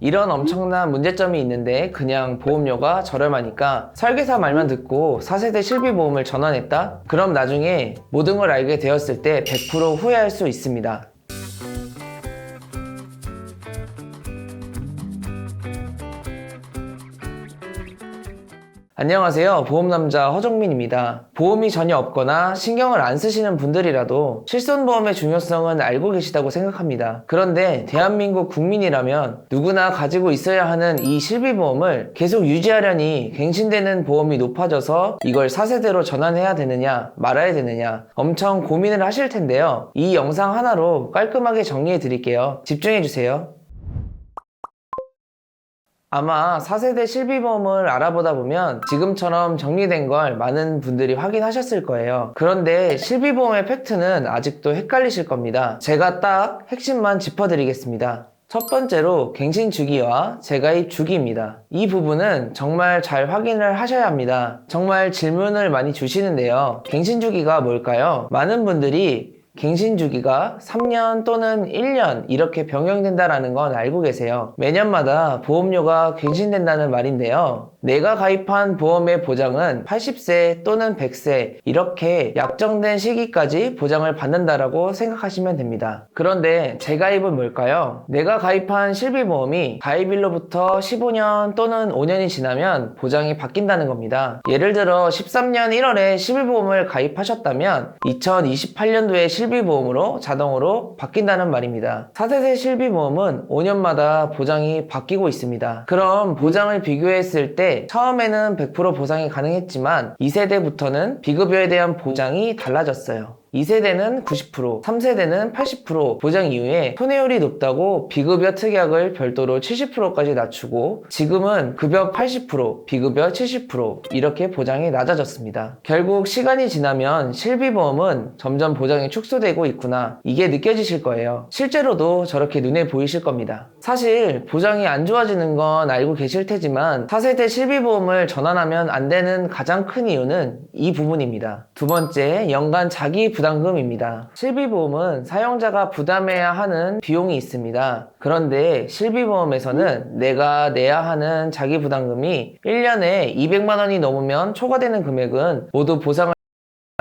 이런 엄청난 문제점이 있는데 그냥 보험료가 저렴하니까 설계사 말만 듣고 4세대 실비보험을 전환했다? 그럼 나중에 모든 걸 알게 되었을 때 100% 후회할 수 있습니다. 안녕하세요. 보험남자 허정민입니다. 보험이 전혀 없거나 신경을 안 쓰시는 분들이라도 실손보험의 중요성은 알고 계시다고 생각합니다. 그런데 대한민국 국민이라면 누구나 가지고 있어야 하는 이 실비보험을 계속 유지하려니 갱신되는 보험이 높아져서 이걸 4세대로 전환해야 되느냐 말아야 되느냐 엄청 고민을 하실 텐데요. 이 영상 하나로 깔끔하게 정리해 드릴게요. 집중해 주세요. 아마 4세대 실비보험을 알아보다 보면 지금처럼 정리된 걸 많은 분들이 확인하셨을 거예요. 그런데 실비보험의 팩트는 아직도 헷갈리실 겁니다. 제가 딱 핵심만 짚어드리겠습니다. 첫 번째로 갱신 주기와 재가입 주기입니다. 이 부분은 정말 잘 확인을 하셔야 합니다. 정말 질문을 많이 주시는데요. 갱신 주기가 뭘까요? 많은 분들이 갱신 주기가 3년 또는 1년 이렇게 변경된다는 건 알고 계세요. 매년마다 보험료가 갱신된다는 말인데요. 내가 가입한 보험의 보장은 80세 또는 100세 이렇게 약정된 시기까지 보장을 받는다라고 생각하시면 됩니다. 그런데 재가입은 뭘까요? 내가 가입한 실비보험이 가입일로부터 15년 또는 5년이 지나면 보장이 바뀐다는 겁니다. 예를 들어 13년 1월에 실비보험을 가입하셨다면 2028년도에 실비보험으로 자동으로 바뀐다는 말입니다. 4세대 실비보험은 5년마다 보장이 바뀌고 있습니다. 그럼 보장을 비교했을 때 처음에는 100% 보상이 가능했지만 2세대부터는 비급여에 대한 보장이 달라졌어요. 2세대는 90%, 3세대는 80% 보장 이후에 손해율이 높다고 비급여 특약을 별도로 70%까지 낮추고 지금은 급여 80%, 비급여 70% 이렇게 보장이 낮아졌습니다. 결국 시간이 지나면 실비보험은 점점 보장이 축소되고 있구나 이게 느껴지실 거예요. 실제로도 저렇게 눈에 보이실 겁니다. 사실 보장이 안 좋아지는 건 알고 계실 테지만 4세대 실비보험을 전환하면 안 되는 가장 큰 이유는 이 부분입니다. 두 번째, 연간 자기 부담금입니다. 실비보험은 사용자가 부담해야 하는 비용이 있습니다. 그런데 실비보험에서는 내가 내야 하는 자기 부담금이 1년에 200만 원이 넘으면 초과되는 금액은 모두 보상을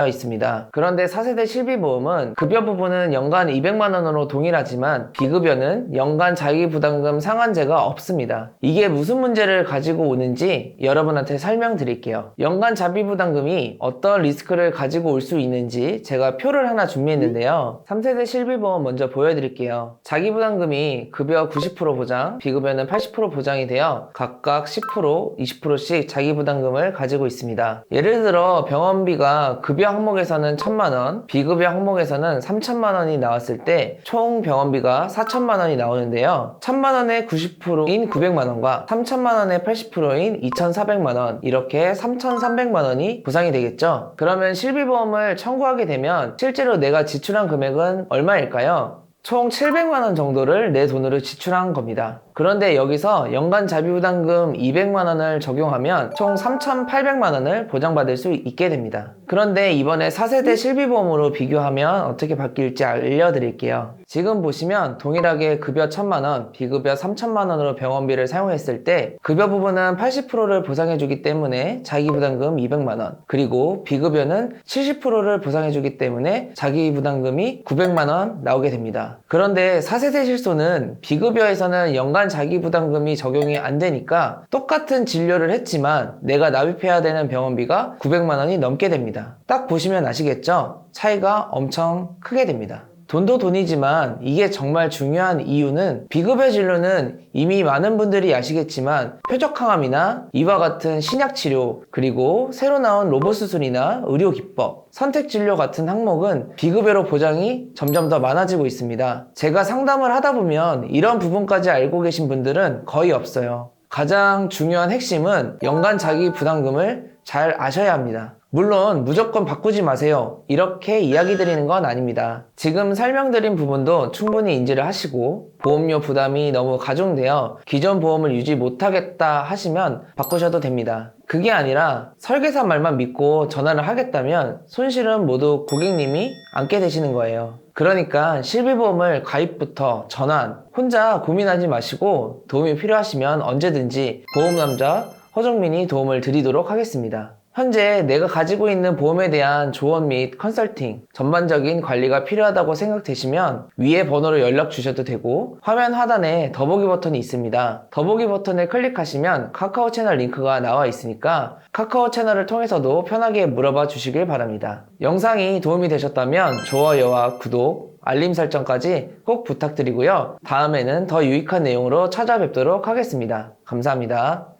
있습니다. 그런데 4세대 실비보험은 급여 부분은 연간 200만 원으로 동일하지만 비급여는 연간 자기부담금 상한제가 없습니다. 이게 무슨 문제를 가지고 오는지 여러분한테 설명드릴게요. 연간 자비부담금이 어떤 리스크를 가지고 올 수 있는지 제가 표를 하나 준비했는데요. 3세대 실비보험 먼저 보여드릴게요. 자기부담금이 급여 90% 보장, 비급여는 80% 보장이 되어 각각 10%, 20%씩 자기부담금을 가지고 있습니다. 예를 들어 병원비가 급여 항목에서는 1,000만원, 비급여 항목에서는 3,000만원이 나왔을 때 총 병원비가 4,000만원이 나오는데요. 1,000만원의 90%인 900만원과 3,000만원의 80%인 2,400만원 이렇게 3,300만원이 보상이 되겠죠. 그러면 실비보험을 청구하게 되면 실제로 내가 지출한 금액은 얼마일까요? 총 700만원 정도를 내 돈으로 지출한 겁니다. 그런데 여기서 연간 자비부담금 200만원을 적용하면 총 3,800만원을 보장받을 수 있게 됩니다. 그런데 이번에 4세대 실비보험으로 비교하면 어떻게 바뀔지 알려드릴게요. 지금 보시면 동일하게 급여 1,000만원, 비급여 3,000만원으로 병원비를 사용했을 때 급여 부분은 80%를 보상해주기 때문에 자기부담금 200만원, 그리고 비급여는 70%를 보상해주기 때문에 자기부담금이 900만원 나오게 됩니다. 그런데 4세대 실손은 비급여에서는 연간 자기부담금이 적용이 안 되니까 똑같은 진료를 했지만 내가 납입해야 되는 병원비가 900만원이 넘게 됩니다. 딱 보시면 아시겠죠? 차이가 엄청 크게 됩니다. 돈도 돈이지만 이게 정말 중요한 이유는 비급여 진료는 이미 많은 분들이 아시겠지만 표적항암이나 이와 같은 신약치료, 그리고 새로 나온 로봇 수술이나 의료기법, 선택진료 같은 항목은 비급여로 보장이 점점 더 많아지고 있습니다. 제가 상담을 하다 보면 이런 부분까지 알고 계신 분들은 거의 없어요. 가장 중요한 핵심은 연간 자기 부담금을 잘 아셔야 합니다. 물론 무조건 바꾸지 마세요 이렇게 이야기 드리는 건 아닙니다. 지금 설명드린 부분도 충분히 인지를 하시고 보험료 부담이 너무 가중되어 기존 보험을 유지 못하겠다 하시면 바꾸셔도 됩니다. 그게 아니라 설계사 말만 믿고 전화를 하겠다면 손실은 모두 고객님이 안게 되시는 거예요. 그러니까 실비보험을 가입부터 전환, 혼자 고민하지 마시고 도움이 필요하시면 언제든지 보험남자 허정민이 도움을 드리도록 하겠습니다. 현재 내가 가지고 있는 보험에 대한 조언 및 컨설팅, 전반적인 관리가 필요하다고 생각되시면 위에 번호로 연락 주셔도 되고 화면 하단에 더보기 버튼이 있습니다. 더보기 버튼을 클릭하시면 카카오 채널 링크가 나와 있으니까 카카오 채널을 통해서도 편하게 물어봐 주시길 바랍니다. 영상이 도움이 되셨다면 좋아요와 구독, 알림 설정까지 꼭 부탁드리고요. 다음에는 더 유익한 내용으로 찾아뵙도록 하겠습니다. 감사합니다.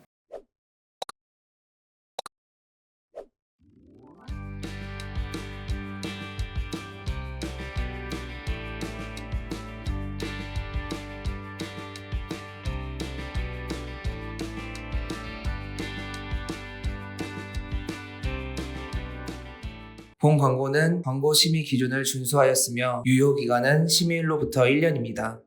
본 광고는 광고 심의 기준을 준수하였으며 유효기간은 심의일로부터 1년입니다.